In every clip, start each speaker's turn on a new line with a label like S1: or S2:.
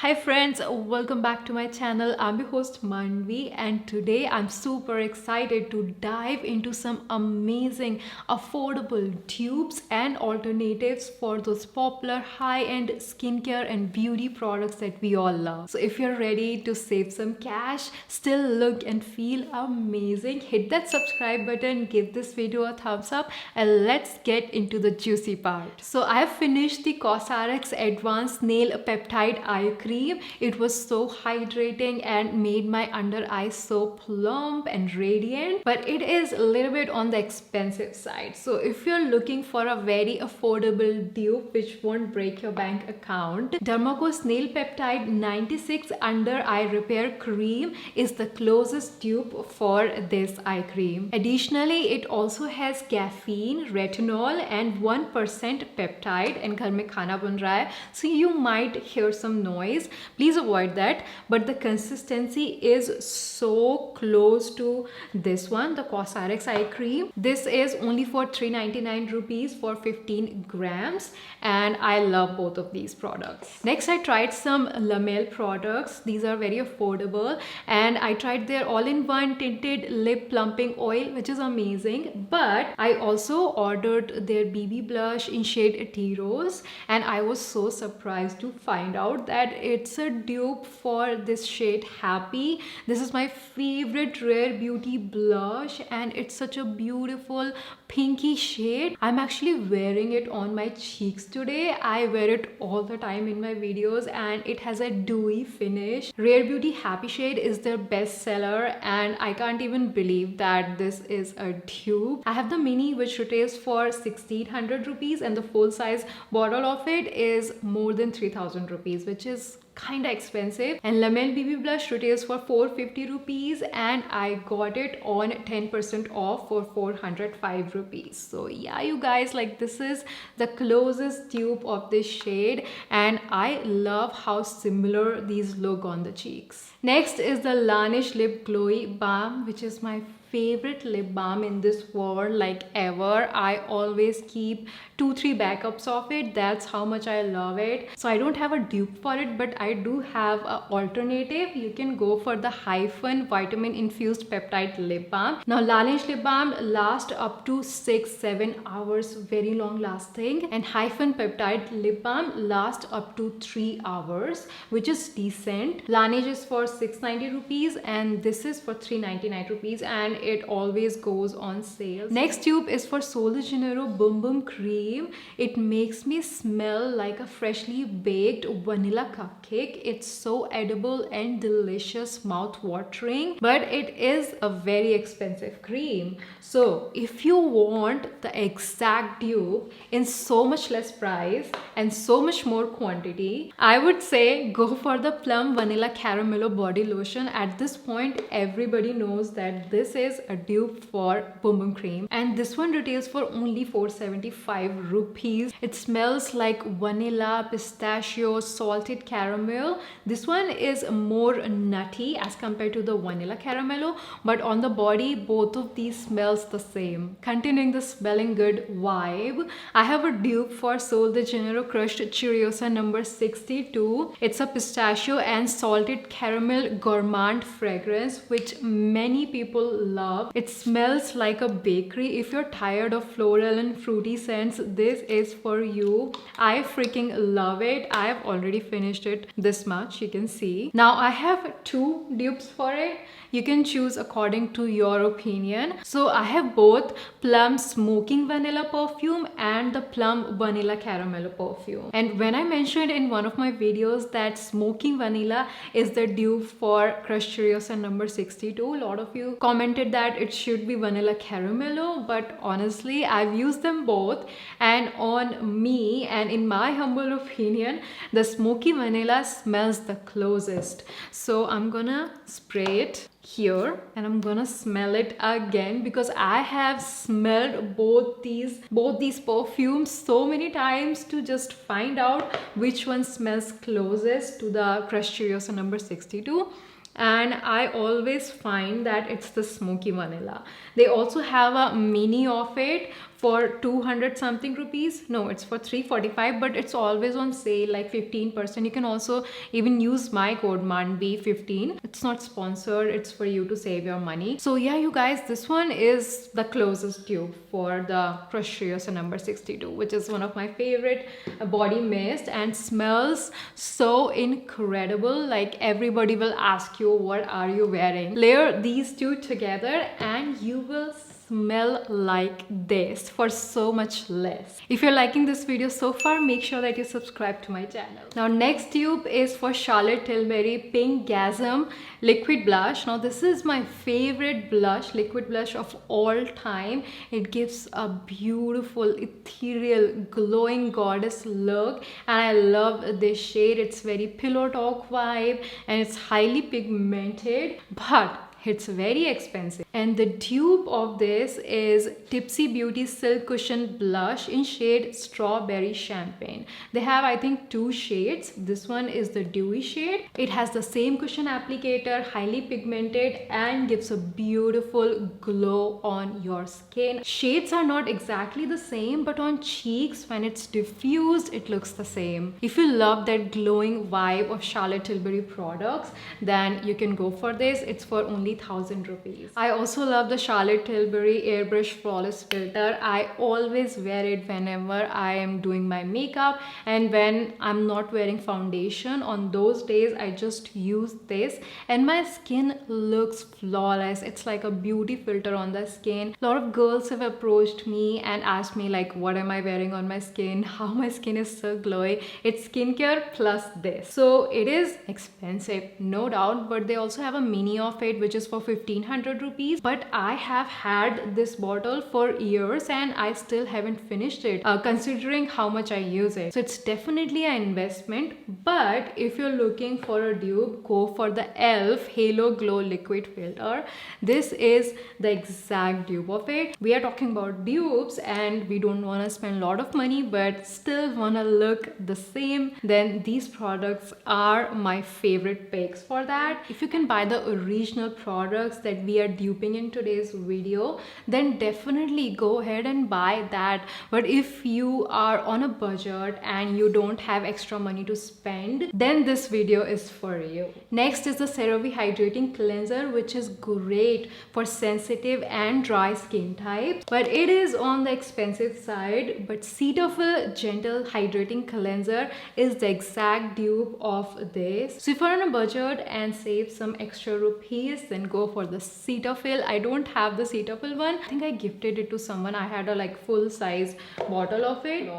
S1: Hi friends, welcome back to my channel. I'm your host Manvi, and today I'm super excited to dive into some amazing affordable dupes and alternatives for those popular high-end skincare and beauty products that we all love. So if you're ready to save some cash, still look and feel amazing, hit that subscribe button, give this video a thumbs up, and let's get into the juicy part. So I have finished the Cosrx Advanced Nail Peptide Eye Cream. It was so hydrating and made my under eyes so plump and radiant, but it is a little bit on the expensive side. So if you're looking for a very affordable dupe which won't break your bank account, Dermacos Nail Peptide 96 Under Eye Repair Cream is the closest dupe for this eye cream. Additionally, it also has caffeine, retinol and 1% peptide, and घर में खाना बन रहा है, so you might hear some noise. Please avoid that, but the consistency is so close to this one, the Cosrx eye cream. This is only for 399 rupees for 15 grams, and I love both of these products. Next, I tried some Lamel products. These are very affordable, and I tried their all-in-one tinted lip plumping oil, which is amazing. But I also ordered their BB blush in shade Tea Rose, and I was so surprised to find out that it's a dupe for this shade Happy. This is my favorite Rare Beauty blush, and it's such a beautiful pinky shade. I'm actually wearing it on my cheeks today. I wear it all the time in my videos, and it has a dewy finish. Rare Beauty Happy shade is their best seller, and I can't even believe that this is a dupe. I have the mini, which retails for 1600 rupees, and the full size bottle of it is more than 3000 rupees, which is kind of expensive. And Lamel BB blush retails for 450 rupees, and I got it on 10% off for 405 rupees. So yeah, you guys, like, this is the closest dupe of this shade, and I love how similar these look on the cheeks. Next is the Laneige Lip Glowy Balm, which is my favorite lip balm in this world, like ever. I always keep 2-3 backups of it. That's how much I love it. So I don't have a dupe for it, but I do have an alternative. You can go for the Hyphen vitamin infused peptide lip balm. Now Laneige lip balm lasts up to 6-7 hours, very long lasting, and Hyphen peptide lip balm lasts up to 3 hours, which is decent. Laneige is for 690 rupees, and this is for 399 rupees, and it always goes on sale. Next tube is for Sol de Janeiro Boom Boom Cream. It makes me smell like a freshly baked vanilla cupcake. It's so edible and delicious, mouth watering, but it is a very expensive cream. So if you want the exact dupe in so much less price and so much more quantity, I would say go for the Plum Vanilla Caramello body lotion. At this point, everybody knows that this is a dupe for Boom Boom Cream, and this one retails for only 475 rupees. It smells like vanilla, pistachio, salted caramel. This one is more nutty as compared to the vanilla caramello, but on the body both of these smells the same. Continuing the smelling good vibe, I have a dupe for Sol de Janeiro Crushed Churiosa number 62. It's a pistachio and salted caramel gourmand fragrance, which many people love. It smells like a bakery. If you're tired of floral and fruity scents, this is for you. I freaking love it. I've already finished it this much, you can see. Now I have two dupes for it. You can choose according to your opinion. So I have both Plum Smoking Vanilla perfume and the Plum Vanilla Caramello perfume. And when I mentioned in one of my videos that Smoking Vanilla is the dupe for Crushed Churiosa number 62, a lot of you commented that it should be Vanilla Caramello, but honestly, I've used them both, and on me, and in my humble opinion, the Smoky Vanilla smells the closest. So I'm gonna spray it here, and I'm gonna smell it again, because I have smelled both these perfumes so many times to just find out which one smells closest to the Crushed Churiosa number 62. and I always find that it's the smoky vanilla. They also have a mini of it for 200 something rupees. No, it's for 345, but it's always on sale, like 15%. You can also even use my code MANDVI15. It's not sponsored, it's for you to save your money. So yeah, you guys, this one is the closest tube for the Crush Riosa number 62, which is one of my favorite body mist and smells so incredible. Like everybody will ask you, what are you wearing? Layer these two together and you will smell like this for so much less. If you're liking this video so far, make sure that you subscribe to my channel. Now next tube is for Charlotte Tilbury Pinkgasm liquid blush. Now this is my favorite blush, liquid blush of all time. It gives a beautiful ethereal glowing goddess look, and I love this shade. It's very pillow talk vibe and it's highly pigmented, but it's very expensive. And the dupe of this is Tipsy Beauty Silk Cushion Blush in shade Strawberry Champagne. They have, I think, 2 shades. This one is the dewy shade. It has the same cushion applicator, highly pigmented, and gives a beautiful glow on your skin. Shades are not exactly the same, but on cheeks, when it's diffused, it looks the same. If you love that glowing vibe of Charlotte Tilbury products, then you can go for this. It's for only 1000 rupees. I also love the Charlotte Tilbury Airbrush Flawless Filter. I always wear it whenever I am doing my makeup, and when I'm not wearing foundation, on those days I just use this and my skin looks flawless. It's like a beauty filter on the skin. A lot of girls have approached me and asked me like, what am I wearing on my skin, how my skin is so glowy. It's skincare plus this. So it is expensive, no doubt, but they also have a mini of it which is for 1500 rupees. But I have had this bottle for years and I still haven't finished it, considering how much I use it. So it's definitely an investment. But if you're looking for a dupe, go for the e.l.f. Halo Glow Liquid Filter. This is the exact dupe of it. We are talking about dupes and we don't want to spend a lot of money but still want to look the same, then these products are my favorite picks for that. If you can buy the original products that we are duping in today's video, then definitely go ahead and buy that. But if you are on a budget and you don't have extra money to spend, then this video is for you. Next is the CeraVe Hydrating Cleanser, which is great for sensitive and dry skin types, but it is on the expensive side. But Cetaphil Gentle Hydrating Cleanser is the exact dupe of this. So if you're on a budget and save some extra rupees, then go for the Cetaphil. I don't have the Cetaphil one. I think I gifted it to someone. I had a like full size bottle of it.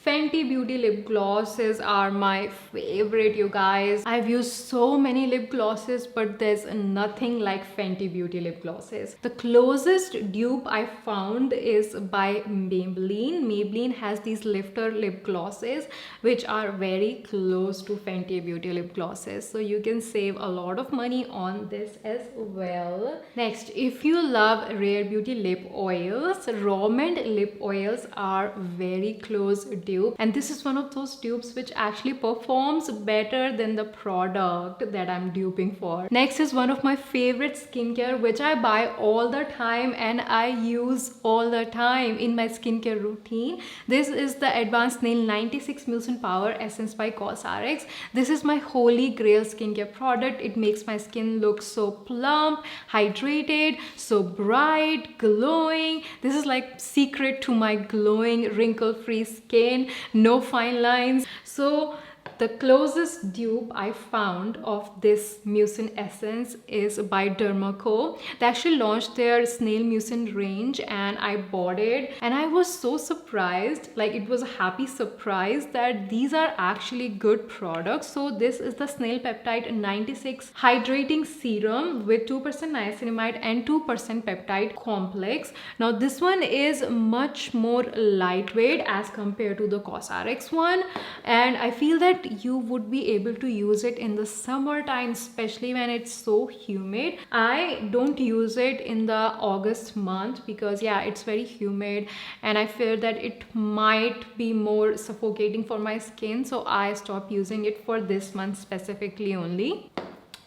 S1: Fenty Beauty lip glosses are my favorite, you guys. I've used so many lip glosses, but there's nothing like Fenty Beauty lip glosses. The closest dupe I found is by Maybelline. Maybelline has these lifter lip glosses which are very close to Fenty Beauty lip glosses, so you can save a lot of money on this as well. Next, if you love Rare Beauty lip oils, Romand lip oils are very close dupe, and this is one of those dupes which actually performs better than the product that I'm duping for. Next is one of my favorite skincare which I buy all the time and I use all the time in my skincare routine. This is the Advanced Nail 96 Mucin Power Essence by COSRX. This is my holy grail skincare product. It makes my skin look so plump, hydrated, so bright, glowing. This is like secret to my glowing wrinkle-free skin. No fine lines. So the closest dupe I found of this mucin essence is by Dermaco. They actually launched their Snail Mucin range and I bought it and I was so surprised. Like, it was a happy surprise that these are actually good products. So this is the Snail Peptide 96 Hydrating Serum with 2% niacinamide and 2% peptide complex. Now this one is much more lightweight as compared to the COSRX one, and I feel that you would be able to use it in the summertime, especially when it's so humid. I don't use it in the August month because yeah, it's very humid and I fear that it might be more suffocating for my skin, so I stopped using it for this month specifically only.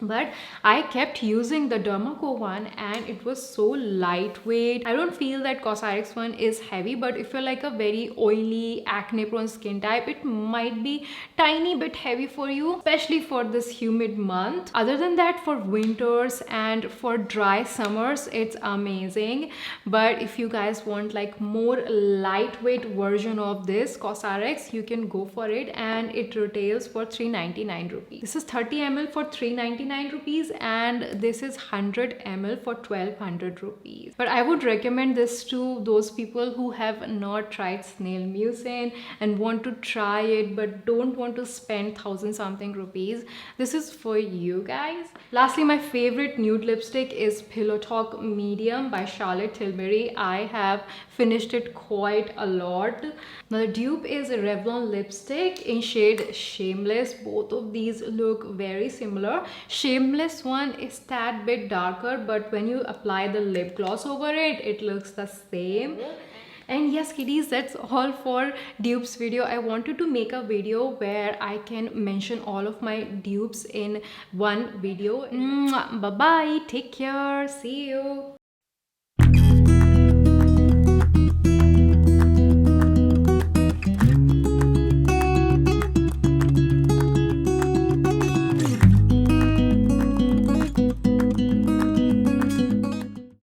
S1: but I kept using the Dermaco one and it was so lightweight. I don't feel that Cosrx one is heavy, but if you're like a very oily, acne prone skin type, it might be tiny bit heavy for you, especially for this humid month. Other than that, for winters and for dry summers, it's amazing. But if you guys want like more lightweight version of this Cosrx, you can go for it, and it retails for 399 rupees. This is 30 ml for 399 rupees, and this is 100 ml for 1200 rupees. But I would recommend this to those people who have not tried snail mucin and want to try it but don't want to spend 1000 something rupees. This is for you guys. Lastly, my favorite nude lipstick is Pillow Talk Medium by Charlotte Tilbury. I have finished it quite a lot. Now the dupe is a Revlon lipstick in shade Shameless. Both of these look very similar. Shameless one is tad bit darker, but when you apply the lip gloss over it, it looks the same. And yes, kiddies, that's all for dupes video. I wanted to make a video where I can mention all of my dupes in one video. Bye bye, take care, see you.